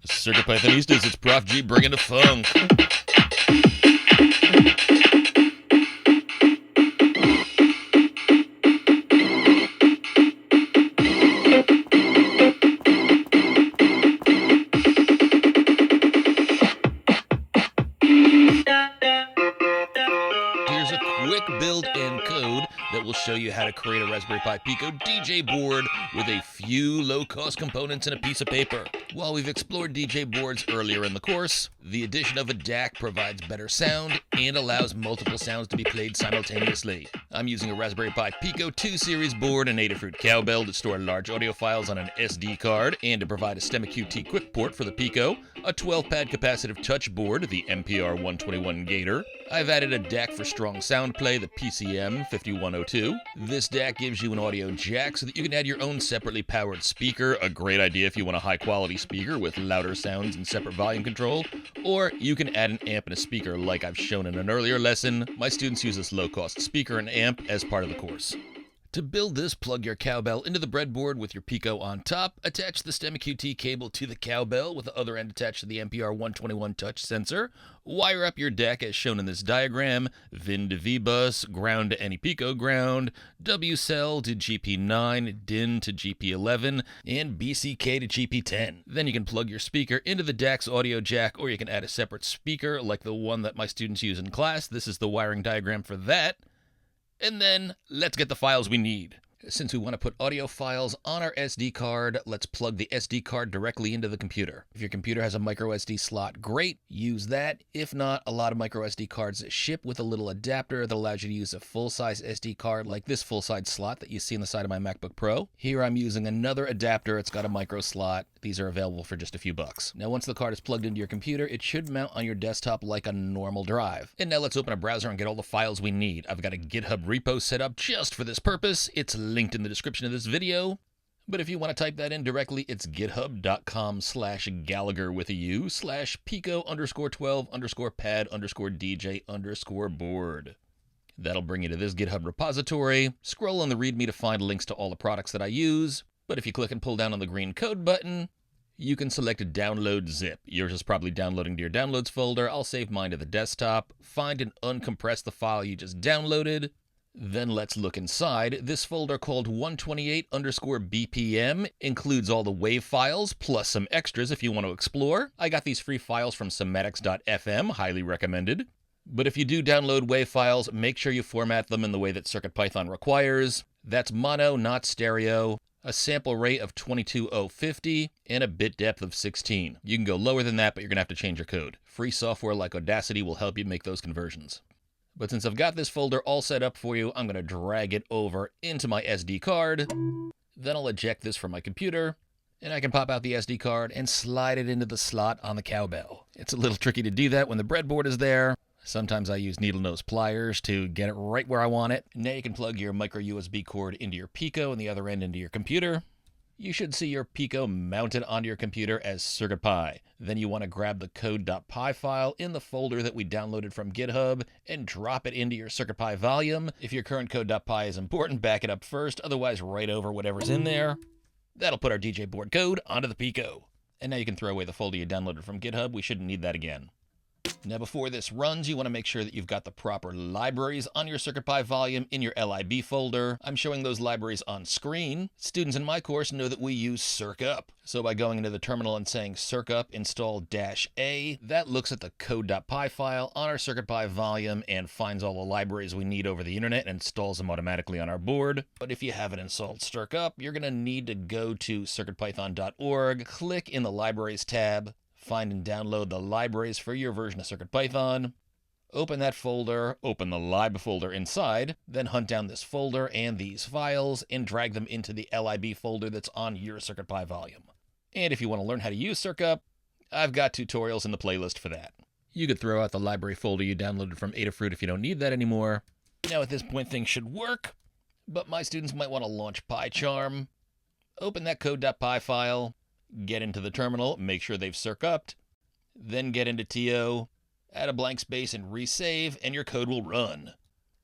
CircuitPythonistas, it's Prof G bringing the funk. Here's a quick build and code that will show you how to create a Raspberry Pi Pico DJboard with a few low-cost components and a piece of paper. While we've explored DJboards earlier in the course, the addition of a DAC provides better sound and allows multiple sounds to be played simultaneously. I'm using a Raspberry Pi Pico 2 series board and Adafruit Cowbell to store large audio files on an SD card and to provide a STEMMA-QT quick port for the Pico, a 12-pad capacitive touch board, the MPR121 Gator. I've added a DAC for strong sound play, the PCM5102. This DAC gives you an audio jack so that you can add your own separately powered speaker, a great idea if you want a high-quality speaker with louder sounds and separate volume control, or you can add an amp and a speaker like I've shown in an earlier lesson. My students use this low-cost speaker and amp as part of the course. To build this, plug your cowbell into the breadboard with your Pico on top, attach the STEMMA-QT cable to the cowbell with the other end attached to the MPR121 touch sensor, wire up your DAC as shown in this diagram, VIN to VBus, ground to any Pico ground, WCell to GP9, DIN to GP11, and BCK to GP10. Then you can plug your speaker into the DAC's audio jack, or you can add a separate speaker like the one that my students use in class. This is the wiring diagram for that. And then, let's get the files we need. Since we want to put audio files on our SD card, let's plug the SD card directly into the computer. If your computer has a micro SD slot, great, use that. If not, a lot of micro SD cards ship with a little adapter that allows you to use a full-size SD card like this full-size slot that you see on the side of my MacBook Pro. Here I'm using another adapter. It's got a micro slot. These are available for just a few bucks. Now, once the card is plugged into your computer, it should mount on your desktop like a normal drive. And now let's open a browser and get all the files we need. I've got a GitHub repo set up just for this purpose. It's linked in the description of this video. But if you want to type that in directly, it's github.com/Gallaugher with a U /Pico_12_pad_DJ_board. That'll bring you to this GitHub repository. Scroll on the README to find links to all the products that I use. But if you click and pull down on the green code button, you can select a download zip. Yours is probably downloading to your downloads folder. I'll save mine to the desktop. Find and uncompress the file you just downloaded. Then let's look inside. This folder called 128_BPM includes all the WAV files plus some extras if you want to explore. I got these free files from Somatics.fm, highly recommended. But if you do download WAV files, make sure you format them in the way that CircuitPython requires. That's mono, not stereo, a sample rate of 22050, and a bit depth of 16. You can go lower than that, but you're going to have to change your code. Free software like Audacity will help you make those conversions. But since I've got this folder all set up for you, I'm going to drag it over into my SD card. Then I'll eject this from my computer, and I can pop out the SD card and slide it into the slot on the cowbell. It's a little tricky to do that when the breadboard is there. Sometimes I use needle nose pliers to get it right where I want it. Now you can plug your micro USB cord into your Pico and the other end into your computer. You should see your Pico mounted onto your computer as CircuitPy. Then you want to grab the code.py file in the folder that we downloaded from GitHub and drop it into your CircuitPy volume. If your current code.py is important, back it up first. Otherwise, write over whatever's in there. That'll put our DJboard code onto the Pico. And now you can throw away the folder you downloaded from GitHub. We shouldn't need that again. Now before this runs, you want to make sure that you've got the proper libraries on your CircuitPy volume in your LIB folder. I'm showing those libraries on screen. Students in my course know that we use circup. So by going into the terminal and saying circup install -a, that looks at the code.py file on our CircuitPy volume and finds all the libraries we need over the internet and installs them automatically on our board. But if you haven't installed circup, you're going to need to go to circuitpython.org, click in the libraries tab, find and download the libraries for your version of CircuitPython. Open that folder, open the lib folder inside, then hunt down this folder and these files and drag them into the lib folder that's on your CircuitPy volume. And if you want to learn how to use circup, I've got tutorials in the playlist for that. You could throw out the library folder you downloaded from Adafruit if you don't need that anymore. Now at this point things should work, but my students might want to launch PyCharm. Open that code.py file, get into the terminal, make sure they've circupped, then get into TO, add a blank space and resave, and your code will run.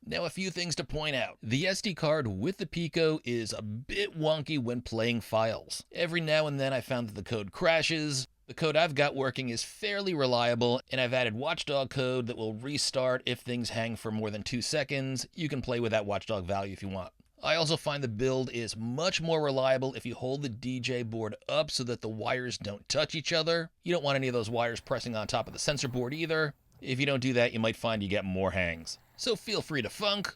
Now a few things to point out. The SD card with the Pico is a bit wonky when playing files. Every now and then I found that the code crashes. The code I've got working is fairly reliable, and I've added watchdog code that will restart if things hang for more than 2 seconds. You can play with that watchdog value if you want. I also find the build is much more reliable if you hold the DJ board up so that the wires don't touch each other. You don't want any of those wires pressing on top of the sensor board either. If you don't do that, you might find you get more hangs. So feel free to funk.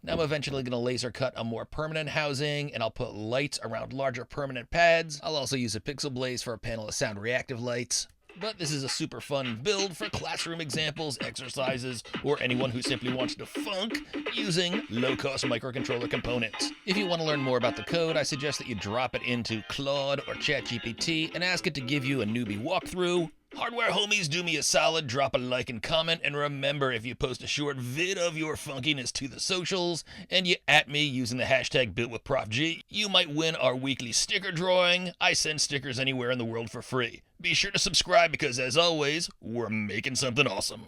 I'm eventually going to laser cut a more permanent housing, and I'll put lights around larger permanent pads. I'll also use a pixel blaze for a panel of sound reactive lights. But this is a super fun build for classroom examples, exercises, or anyone who simply wants to funk using low-cost microcontroller components. If you want to learn more about the code, I suggest that you drop it into Claude or ChatGPT and ask it to give you a newbie walkthrough. Hardware homies, do me a solid, drop a like and comment, and remember, if you post a short vid of your funkiness to the socials, and you at me using the hashtag BuiltWithProfG, you might win our weekly sticker drawing. I send stickers anywhere in the world for free. Be sure to subscribe because, as always, we're making something awesome.